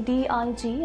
DIG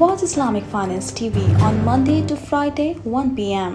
Watch Islamic Finance TV on Monday to Friday 1 p.m.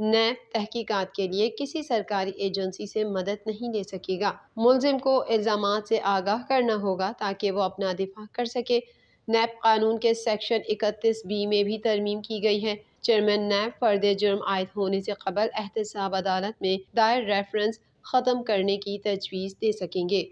NAB تحقیقات کے لیے کسی سرکاری ایجنسی سے مدد نہیں لے سکے گا۔ ملزم کو الزامات سے آگاہ کرنا ہوگا تاکہ وہ اپنا دفاع کر سکے۔ نیب قانون کے سیکشن 31B میں بھی ترمیم کی گئی ہے۔ چیئرمین نیب فرد جرم عائد ہونے سے قبل احتساب عدالت میں دائر ریفرنس ختم کرنے کی تجویز دے سکیں گے۔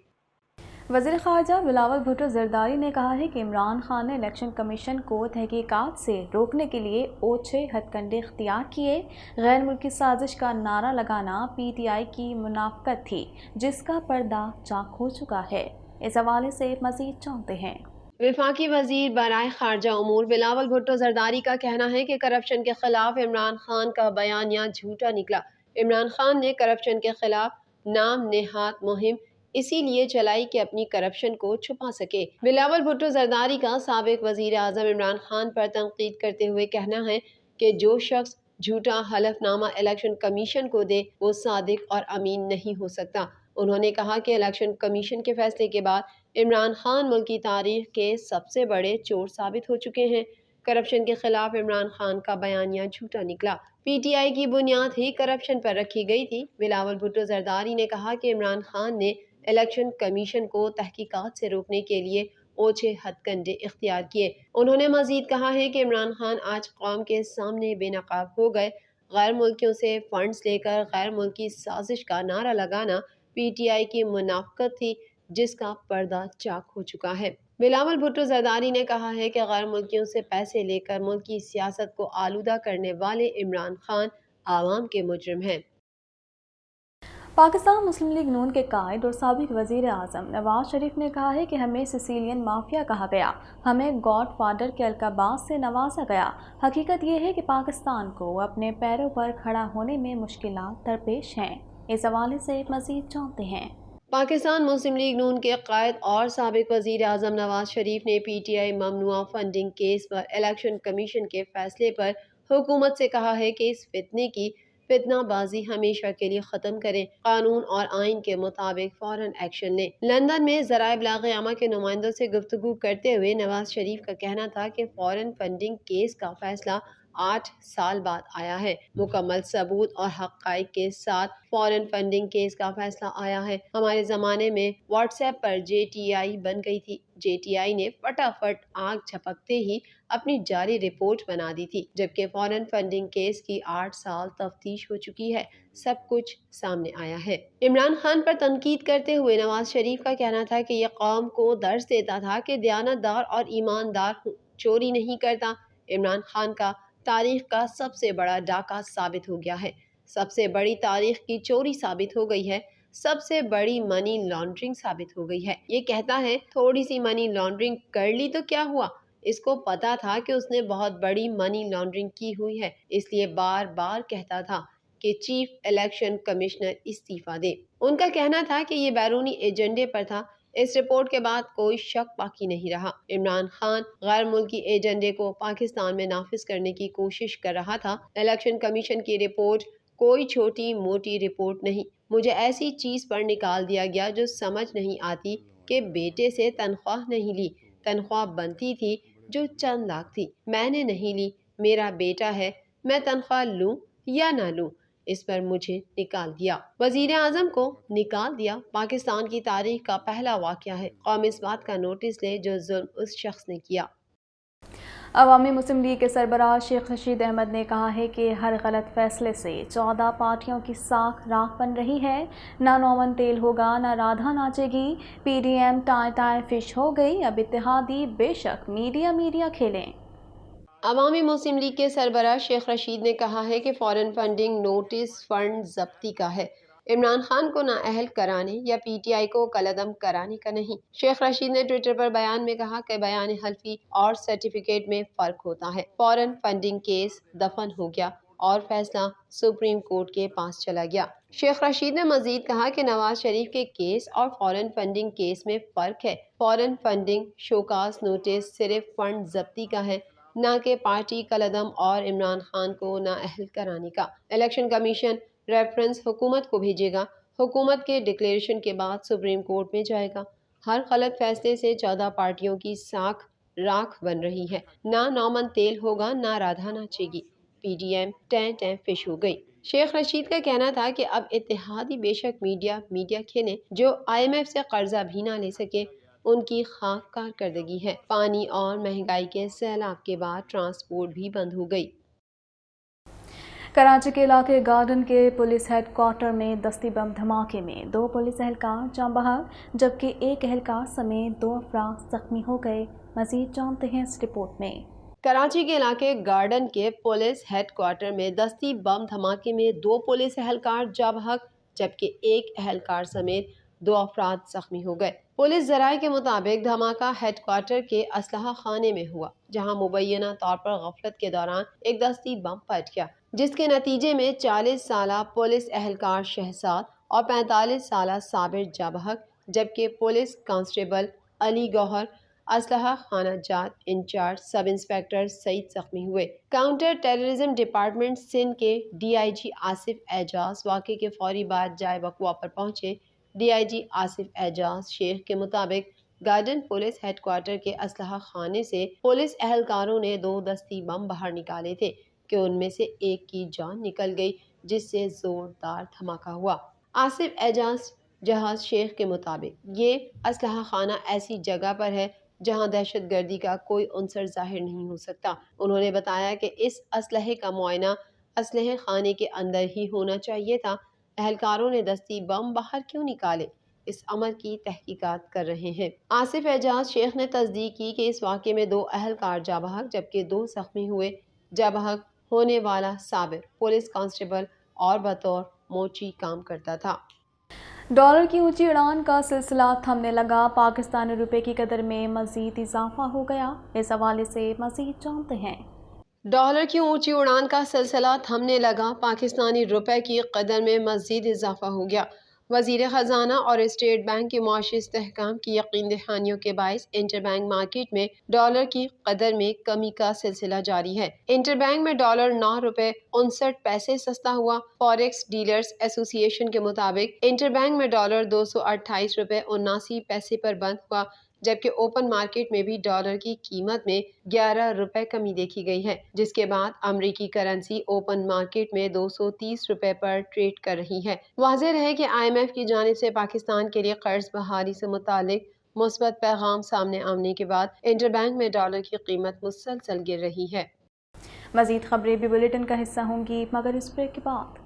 وزیر خارجہ بلاول بھٹو زرداری نے کہا ہے کہ عمران خان نے الیکشن کمیشن کو تحقیقات سے روکنے کے لیے اوچھے ہتھ کنڈے اختیار کیے۔ غیر ملکی سازش کا نعرہ لگانا پی ٹی آئی کی منافقت تھی جس کا پردہ چاک ہو چکا ہے۔ اس حوالے سے مزید جانتے ہیں۔ وفاقی وزیر برائے خارجہ امور بلاول بھٹو زرداری کا کہنا ہے کہ کرپشن کے خلاف عمران خان کا بیانیہ جھوٹا نکلا۔ عمران خان نے کرپشن کے خلاف نام نہاد مہم اسی لیے چلائی کہ اپنی کرپشن کو چھپا سکے۔ بلاول بھٹو زرداری کا سابق وزیر اعظم عمران خان پر تنقید کرتے ہوئے کہنا ہے کہ جو شخص جھوٹا حلف نامہ الیکشن کمیشن کو دے وہ صادق اور امین نہیں ہو سکتا۔ انہوں نے کہا کہ الیکشن کمیشن کے فیصلے کے بعد عمران خان ملک کی تاریخ کے سب سے بڑے چور ثابت ہو چکے ہیں۔ کرپشن کے خلاف عمران خان کا بیانیہ جھوٹا نکلا۔ پی ٹی آئی کی بنیاد ہی کرپشن پر رکھی گئی تھی۔ بلاول بھٹو زرداری نے کہا کہ عمران خان نے الیکشن کمیشن کو تحقیقات سے روکنے کے لیے اوچھے ہتھ کنڈے اختیار کیے۔ انہوں نے مزید کہا ہے کہ عمران خان آج قوم کے سامنے بے نقاب ہو گئے۔ غیر ملکیوں سے فنڈز لے کر غیر ملکی سازش کا نعرہ لگانا پی ٹی آئی کی منافقت تھی جس کا پردہ چاک ہو چکا ہے۔ بلاول بھٹو زرداری نے کہا ہے کہ غیر ملکیوں سے پیسے لے کر ملک کی سیاست کو آلودہ کرنے والے عمران خان عوام کے مجرم ہیں۔ پاکستان مسلم لیگ نون کے قائد اور سابق وزیر اعظم نواز شریف نے کہا ہے کہ ہمیں سیسیلین مافیا کہا گیا، ہمیں گاڈ فادر کے القابات سے نوازا گیا۔ حقیقت یہ ہے کہ پاکستان کو اپنے پیروں پر کھڑا ہونے میں مشکلات درپیش ہیں۔ اس حوالے سے مزید جانتے ہیں۔ پاکستان مسلم لیگ نون کے قائد اور سابق وزیر اعظم نواز شریف نے پی ٹی آئی ممنوعہ فنڈنگ کیس پر الیکشن کمیشن کے فیصلے پر حکومت سے کہا ہے کہ اس فتنے کی فتنہ بازی ہمیشہ کے لیے ختم کریں، قانون اور آئین کے مطابق فوراً ایکشن لیں۔ لندن میں ذرائع ابلاغ عامہ کے نمائندوں سے گفتگو کرتے ہوئے نواز شریف کا کہنا تھا کہ فوراً فنڈنگ کیس کا فیصلہ 8 سال بعد آیا ہے، مکمل ثبوت اور حقائق کے ساتھ فوراً فنڈنگ کیس کا فیصلہ آیا ہے۔ ہمارے زمانے میں واٹس ایپ پر جے ٹی آئی بن گئی تھی، جے ٹی آئی نے فٹافٹ آگ جھپکتے ہی اپنی جعلی رپورٹ بنا دی تھی، جبکہ فوراً فنڈنگ کیس کی 8 سال تفتیش ہو چکی ہے، سب کچھ سامنے آیا ہے۔ عمران خان پر تنقید کرتے ہوئے نواز شریف کا کہنا تھا کہ یہ قوم کو درس دیتا تھا کہ دیانتدار اور ایماندار چوری نہیں کرتا۔ عمران خان کا تاریخ کا سب سے بڑا ڈاکہ ثابت ہو گیا ہے، سب سے بڑی تاریخ کی چوری ثابت ہو گئی ہے، سب سے بڑی منی لانڈرنگ ثابت ہو گئی ہے۔ یہ کہتا ہے تھوڑی سی منی لانڈرنگ کر لی تو کیا ہوا، اس کو پتا تھا کہ اس نے بہت بڑی منی لانڈرنگ کی ہوئی ہے، اس لیے بار بار کہتا تھا کہ چیف الیکشن کمشنر استعفیٰ دے۔ ان کا کہنا تھا کہ یہ بیرونی ایجنڈے پر تھا۔ اس رپورٹ کے بعد کوئی شک باقی نہیں رہا۔ عمران خان غیر ملکی ایجنڈے کو پاکستان میں نافذ کرنے کی کوشش کر رہا تھا۔ الیکشن کمیشن کی رپورٹ کوئی چھوٹی موٹی رپورٹ نہیں۔ مجھے ایسی چیز پر نکال دیا گیا جو سمجھ نہیں آتی کہ بیٹے سے تنخواہ نہیں لی، تنخواہ بنتی تھی جو چند لاکھ تھی، میں نے نہیں لی، میرا بیٹا ہے، میں تنخواہ لوں یا نہ لوں، اس پر مجھے نکال دیا۔ وزیر اعظم کو نکال دیا پاکستان کی تاریخ کا پہلا واقعہ ہے۔ قوم اس بات کا نوٹس لے جو ظلم اس شخص نے کیا۔ عوامی مسلم لیگ کے سربراہ شیخ رشید احمد نے کہا ہے کہ ہر غلط فیصلے سے 14 پارٹیوں کی ساکھ راکھ بن رہی ہے، نہ نومن تیل ہوگا نہ رادھا ناچے گی، پی ڈی ایم ٹائے ٹائے فش ہو گئی، اب اتحادی بے شک میڈیا کھیلیں۔ عوامی مسلم لیگ کے سربراہ شیخ رشید نے کہا ہے کہ فوراً فنڈنگ نوٹس فنڈ ضبطی کا ہے، عمران خان کو نااہل کرانے یا پی ٹی آئی کو کالعدم کرانے کا نہیں۔ شیخ رشید نے ٹویٹر پر بیان میں کہا کہ بیان حلفی اور سرٹیفکیٹ میں فرق ہوتا ہے۔ فوراً فنڈنگ کیس دفن ہو گیا اور فیصلہ سپریم کورٹ کے پاس چلا گیا۔ شیخ رشید نے مزید کہا کہ نواز شریف کے کیس اور فوراً فنڈنگ کیس میں فرق ہے۔ فوراً فنڈنگ شوکاز نوٹس صرف فنڈ ضبطی کا ہے، نہ کہ پارٹی کالعدم اور عمران خان کو نااہل کرانے کا۔ الیکشن کمیشن ریفرنس حکومت کو بھیجے گا، حکومت کے ڈکلیریشن کے بعد سپریم کورٹ میں جائے گا۔ ہر غلط فیصلے سے 14 پارٹیوں کی ساکھ راکھ بن رہی ہے، نہ نومن تیل ہوگا نہ رادھا ناچے گی، پی ڈی ایم ٹیں ٹیں فش ہو گئی۔ شیخ رشید کا کہنا تھا کہ اب اتحادی بے شک میڈیا کھیلیں جو IMF سے قرضہ بھی نہ لے سکے، ان کی خاک کارکردگی ہے۔ پانی اور مہنگائی کے سیلاب کے بعد ٹرانسپورٹ بھی بند ہو گئی۔ کراچی کے علاقے گارڈن کے پولیس ہیڈ کوارٹر میں دستی بم دھماکے میں 2 پولیس اہلکار جاں بحق جبکہ 1 اہلکار سمیت 2 افراد زخمی ہو گئے۔ مزید جانتے ہیں اس رپورٹ میں۔ کراچی کے علاقے گارڈن کے پولیس ہیڈ کوارٹر میں دستی بم دھماکے میں 2 پولیس اہلکار جاں بحق جبکہ 1 اہلکار سمیت 2 افراد زخمی ہو گئے۔ پولیس ذرائع کے مطابق دھماکہ ہیڈ کوارٹر کے اسلحہ خانے میں ہوا، جہاں مبینہ طور پر غفلت کے دوران ایک دستی بم پھٹ گیا، جس کے نتیجے میں 40 سالہ پولیس اہلکار شہزاد اور 45 سالہ صابر جاں بحق جبکہ پولیس کانسٹیبل علی گوہر، اسلحہ خانہ جات انچارج سب انسپکٹر سعید زخمی ہوئے۔ کاؤنٹر ٹیررزم ڈپارٹمنٹ سندھ کے DIG آصف اعجاز واقعے کے فوری بعد جائے وقوع پر پہنچے۔ DIG آصف اعجاز شیخ کے مطابق گارڈن پولیس ہیڈ کوارٹر کے اسلحہ خانے سے پولیس اہلکاروں نے 2 دستی بم باہر نکالے تھے کہ ان میں سے ایک کی جان نکل گئی، جس سے زوردار دھماکہ ہوا۔ آصف اعجاز جہاز شیخ کے مطابق یہ اسلحہ خانہ ایسی جگہ پر ہے جہاں دہشت گردی کا کوئی عنصر ظاہر نہیں ہو سکتا۔ انہوں نے بتایا کہ اس اسلحے کا معائنہ اسلحے خانے کے اندر ہی ہونا چاہیے تھا۔ اہلکاروں نے دستی بم باہر کیوں نکالے، اس امر کی تحقیقات کر رہے ہیں۔ آصف اعجاز شیخ نے تصدیق کی کہ اس واقعے میں 2 اہلکار جاں بحق جبکہ 2 زخمی ہوئے۔ جاں بحق ہونے والا صابر پولیس کانسٹیبل اور بطور موچی کام کرتا تھا۔ ڈالر کی اونچی اڑان کا سلسلہ تھمنے لگا، پاکستانی روپے کی قدر میں مزید اضافہ ہو گیا۔ اس حوالے سے مزید جانتے ہیں۔ ڈالر کی اونچی اڑان کا سلسلہ تھمنے لگا، پاکستانی روپے کی قدر میں مزید اضافہ ہو گیا۔ وزیر خزانہ اور اسٹیٹ بینک کے معاشی استحکام کی یقین دہانیوں کے باعث انٹر بینک مارکیٹ میں ڈالر کی قدر میں کمی کا سلسلہ جاری ہے۔ انٹر بینک میں ڈالر 9 روپے 59 پیسے سستا ہوا۔ فوریکس ڈیلرز ایسوسی ایشن کے مطابق انٹر بینک میں ڈالر 228 روپے 79 پیسے پر بند ہوا، جبکہ اوپن مارکیٹ میں بھی ڈالر کی قیمت میں 11 روپے کمی دیکھی گئی ہے، جس کے بعد امریکی کرنسی اوپن مارکیٹ میں 230 روپے پر ٹریڈ کر رہی ہے۔ واضح رہے کہ IMF کی جانب سے پاکستان کے لیے قرض بحالی سے متعلق مثبت پیغام سامنے آنے کے بعد انٹر بینک میں ڈالر کی قیمت مسلسل گر رہی ہے۔ مزید خبریں بھی بلیٹن کا حصہ ہوں گی، مگر اس بریک کے بعد۔